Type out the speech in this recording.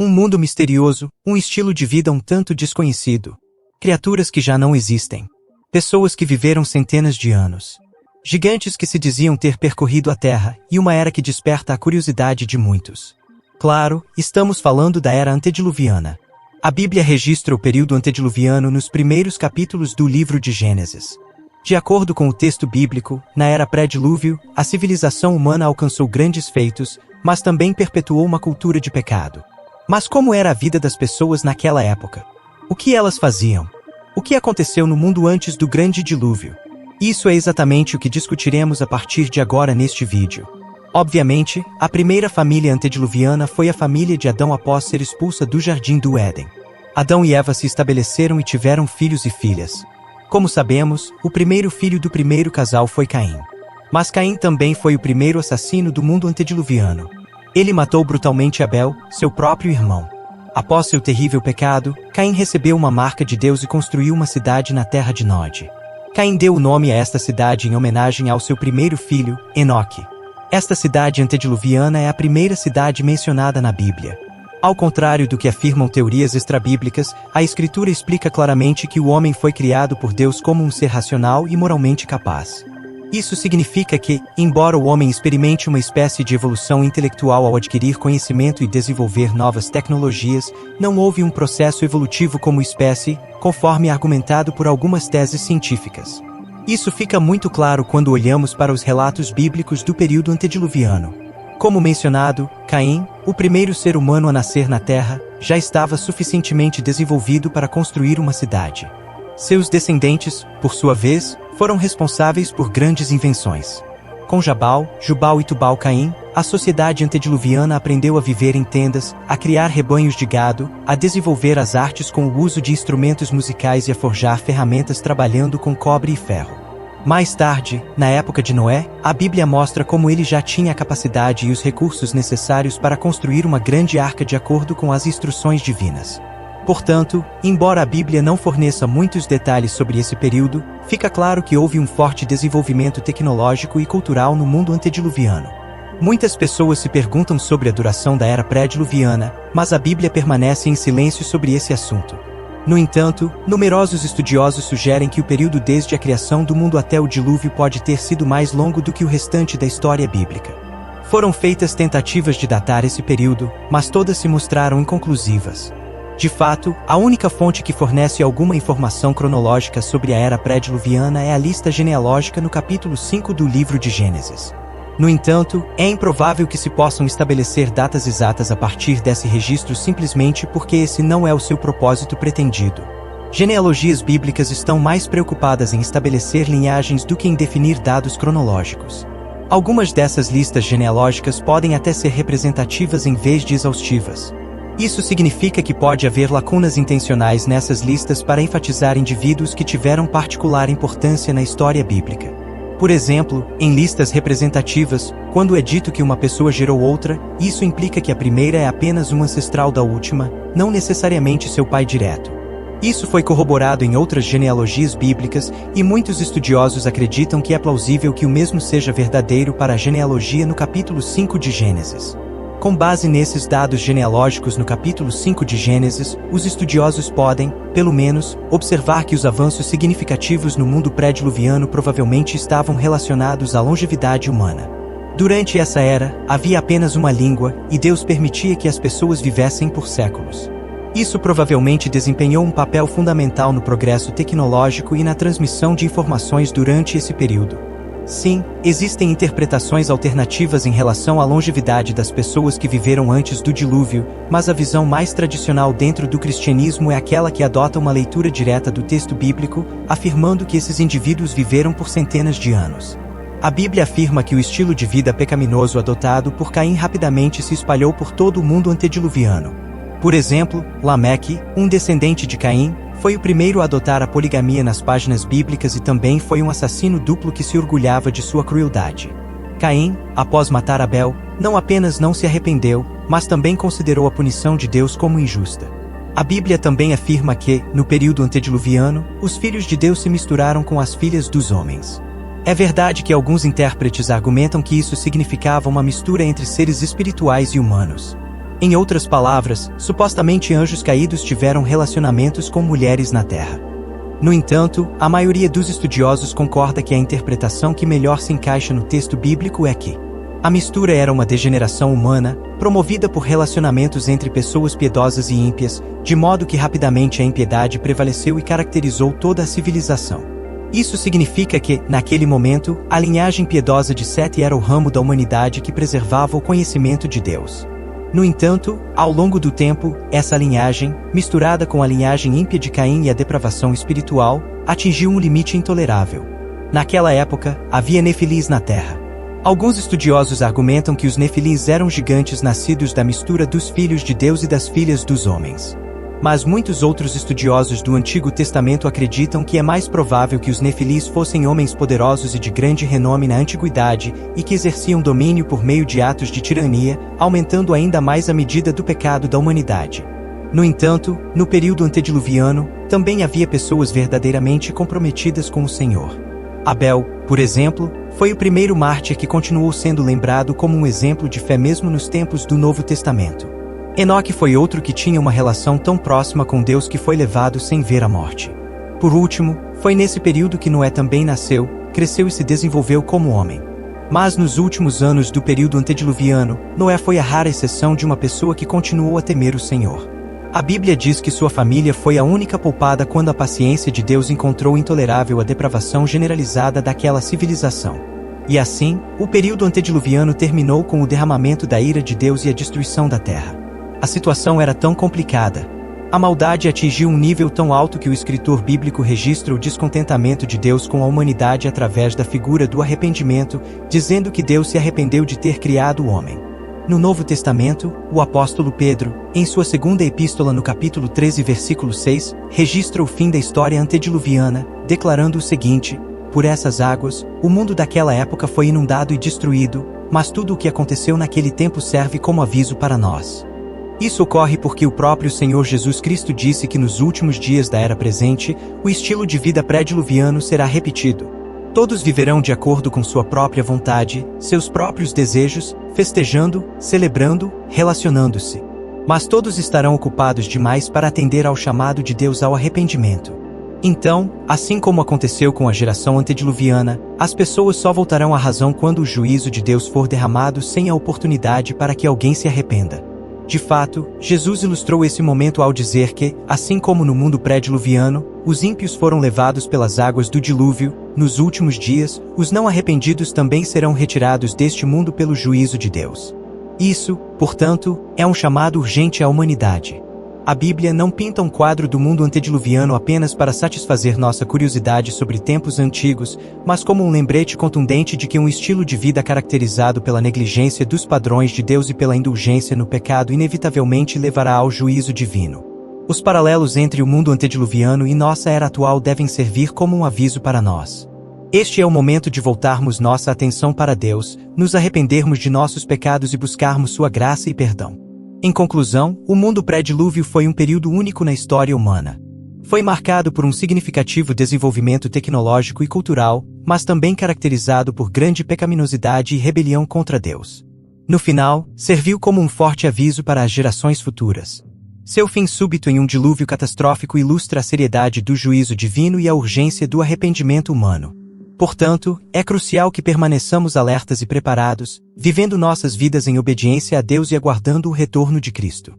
Um mundo misterioso, um estilo de vida um tanto desconhecido. Criaturas que já não existem. Pessoas que viveram centenas de anos. Gigantes que se diziam ter percorrido a Terra, e uma era que desperta a curiosidade de muitos. Claro, estamos falando da era antediluviana. A Bíblia registra o período antediluviano nos primeiros capítulos do livro de Gênesis. De acordo com o texto bíblico, na era pré-dilúvio, a civilização humana alcançou grandes feitos, mas também perpetuou uma cultura de pecado. Mas como era a vida das pessoas naquela época? O que elas faziam? O que aconteceu no mundo antes do grande dilúvio? Isso é exatamente o que discutiremos a partir de agora neste vídeo. Obviamente, a primeira família antediluviana foi a família de Adão após ser expulsa do Jardim do Éden. Adão e Eva se estabeleceram e tiveram filhos e filhas. Como sabemos, o primeiro filho do primeiro casal foi Caim. Mas Caim também foi o primeiro assassino do mundo antediluviano. Ele matou brutalmente Abel, seu próprio irmão. Após seu terrível pecado, Caim recebeu uma marca de Deus e construiu uma cidade na terra de Nod. Caim deu o nome a esta cidade em homenagem ao seu primeiro filho, Enoque. Esta cidade antediluviana é a primeira cidade mencionada na Bíblia. Ao contrário do que afirmam teorias extrabíblicas, a Escritura explica claramente que o homem foi criado por Deus como um ser racional e moralmente capaz. Isso significa que, embora o homem experimente uma espécie de evolução intelectual ao adquirir conhecimento e desenvolver novas tecnologias, não houve um processo evolutivo como espécie, conforme argumentado por algumas teses científicas. Isso fica muito claro quando olhamos para os relatos bíblicos do período antediluviano. Como mencionado, Caim, o primeiro ser humano a nascer na Terra, já estava suficientemente desenvolvido para construir uma cidade. Seus descendentes, por sua vez, foram responsáveis por grandes invenções. Com Jabal, Jubal e Tubal-Caim, a sociedade antediluviana aprendeu a viver em tendas, a criar rebanhos de gado, a desenvolver as artes com o uso de instrumentos musicais e a forjar ferramentas trabalhando com cobre e ferro. Mais tarde, na época de Noé, a Bíblia mostra como ele já tinha a capacidade e os recursos necessários para construir uma grande arca de acordo com as instruções divinas. Portanto, embora a Bíblia não forneça muitos detalhes sobre esse período, fica claro que houve um forte desenvolvimento tecnológico e cultural no mundo antediluviano. Muitas pessoas se perguntam sobre a duração da era pré-diluviana, mas a Bíblia permanece em silêncio sobre esse assunto. No entanto, numerosos estudiosos sugerem que o período desde a criação do mundo até o dilúvio pode ter sido mais longo do que o restante da história bíblica. Foram feitas tentativas de datar esse período, mas todas se mostraram inconclusivas. De fato, a única fonte que fornece alguma informação cronológica sobre a era pré-diluviana é a lista genealógica no capítulo 5 do livro de Gênesis. No entanto, é improvável que se possam estabelecer datas exatas a partir desse registro simplesmente porque esse não é o seu propósito pretendido. Genealogias bíblicas estão mais preocupadas em estabelecer linhagens do que em definir dados cronológicos. Algumas dessas listas genealógicas podem até ser representativas em vez de exaustivas. Isso significa que pode haver lacunas intencionais nessas listas para enfatizar indivíduos que tiveram particular importância na história bíblica. Por exemplo, em listas representativas, quando é dito que uma pessoa gerou outra, isso implica que a primeira é apenas um ancestral da última, não necessariamente seu pai direto. Isso foi corroborado em outras genealogias bíblicas, e muitos estudiosos acreditam que é plausível que o mesmo seja verdadeiro para a genealogia no capítulo 5 de Gênesis. Com base nesses dados genealógicos no capítulo 5 de Gênesis, os estudiosos podem, pelo menos, observar que os avanços significativos no mundo pré-diluviano provavelmente estavam relacionados à longevidade humana. Durante essa era, havia apenas uma língua, e Deus permitia que as pessoas vivessem por séculos. Isso provavelmente desempenhou um papel fundamental no progresso tecnológico e na transmissão de informações durante esse período. Sim, existem interpretações alternativas em relação à longevidade das pessoas que viveram antes do dilúvio, mas a visão mais tradicional dentro do cristianismo é aquela que adota uma leitura direta do texto bíblico, afirmando que esses indivíduos viveram por centenas de anos. A Bíblia afirma que o estilo de vida pecaminoso adotado por Caim rapidamente se espalhou por todo o mundo antediluviano. Por exemplo, Lameque, um descendente de Caim, foi o primeiro a adotar a poligamia nas páginas bíblicas e também foi um assassino duplo que se orgulhava de sua crueldade. Caim, após matar Abel, não apenas não se arrependeu, mas também considerou a punição de Deus como injusta. A Bíblia também afirma que, no período antediluviano, os filhos de Deus se misturaram com as filhas dos homens. É verdade que alguns intérpretes argumentam que isso significava uma mistura entre seres espirituais e humanos. Em outras palavras, supostamente anjos caídos tiveram relacionamentos com mulheres na Terra. No entanto, a maioria dos estudiosos concorda que a interpretação que melhor se encaixa no texto bíblico é que a mistura era uma degeneração humana, promovida por relacionamentos entre pessoas piedosas e ímpias, de modo que rapidamente a impiedade prevaleceu e caracterizou toda a civilização. Isso significa que, naquele momento, a linhagem piedosa de Sete era o ramo da humanidade que preservava o conhecimento de Deus. No entanto, ao longo do tempo, essa linhagem, misturada com a linhagem ímpia de Caim e a depravação espiritual, atingiu um limite intolerável. Naquela época, havia nefilis na Terra. Alguns estudiosos argumentam que os nefilis eram gigantes nascidos da mistura dos filhos de Deus e das filhas dos homens. Mas muitos outros estudiosos do Antigo Testamento acreditam que é mais provável que os nefilis fossem homens poderosos e de grande renome na antiguidade e que exerciam domínio por meio de atos de tirania, aumentando ainda mais a medida do pecado da humanidade. No entanto, no período antediluviano, também havia pessoas verdadeiramente comprometidas com o Senhor. Abel, por exemplo, foi o primeiro mártir que continuou sendo lembrado como um exemplo de fé mesmo nos tempos do Novo Testamento. Enoque foi outro que tinha uma relação tão próxima com Deus que foi levado sem ver a morte. Por último, foi nesse período que Noé também nasceu, cresceu e se desenvolveu como homem. Mas nos últimos anos do período antediluviano, Noé foi a rara exceção de uma pessoa que continuou a temer o Senhor. A Bíblia diz que sua família foi a única poupada quando a paciência de Deus encontrou intolerável a depravação generalizada daquela civilização. E assim, o período antediluviano terminou com o derramamento da ira de Deus e a destruição da terra. A situação era tão complicada. A maldade atingiu um nível tão alto que o escritor bíblico registra o descontentamento de Deus com a humanidade através da figura do arrependimento, dizendo que Deus se arrependeu de ter criado o homem. No Novo Testamento, o apóstolo Pedro, em sua segunda epístola no capítulo 13 versículo 6, registra o fim da história antediluviana, declarando o seguinte: por essas águas, o mundo daquela época foi inundado e destruído, mas tudo o que aconteceu naquele tempo serve como aviso para nós. Isso ocorre porque o próprio Senhor Jesus Cristo disse que nos últimos dias da era presente, o estilo de vida pré-diluviano será repetido. Todos viverão de acordo com sua própria vontade, seus próprios desejos, festejando, celebrando, relacionando-se. Mas todos estarão ocupados demais para atender ao chamado de Deus ao arrependimento. Então, assim como aconteceu com a geração antediluviana, as pessoas só voltarão à razão quando o juízo de Deus for derramado sem a oportunidade para que alguém se arrependa. De fato, Jesus ilustrou esse momento ao dizer que, assim como no mundo pré-diluviano, os ímpios foram levados pelas águas do dilúvio, nos últimos dias, os não arrependidos também serão retirados deste mundo pelo juízo de Deus. Isso, portanto, é um chamado urgente à humanidade. A Bíblia não pinta um quadro do mundo antediluviano apenas para satisfazer nossa curiosidade sobre tempos antigos, mas como um lembrete contundente de que um estilo de vida caracterizado pela negligência dos padrões de Deus e pela indulgência no pecado inevitavelmente levará ao juízo divino. Os paralelos entre o mundo antediluviano e nossa era atual devem servir como um aviso para nós. Este é o momento de voltarmos nossa atenção para Deus, nos arrependermos de nossos pecados e buscarmos sua graça e perdão. Em conclusão, o mundo pré-dilúvio foi um período único na história humana. Foi marcado por um significativo desenvolvimento tecnológico e cultural, mas também caracterizado por grande pecaminosidade e rebelião contra Deus. No final, serviu como um forte aviso para as gerações futuras. Seu fim súbito em um dilúvio catastrófico ilustra a seriedade do juízo divino e a urgência do arrependimento humano. Portanto, é crucial que permaneçamos alertas e preparados, vivendo nossas vidas em obediência a Deus e aguardando o retorno de Cristo.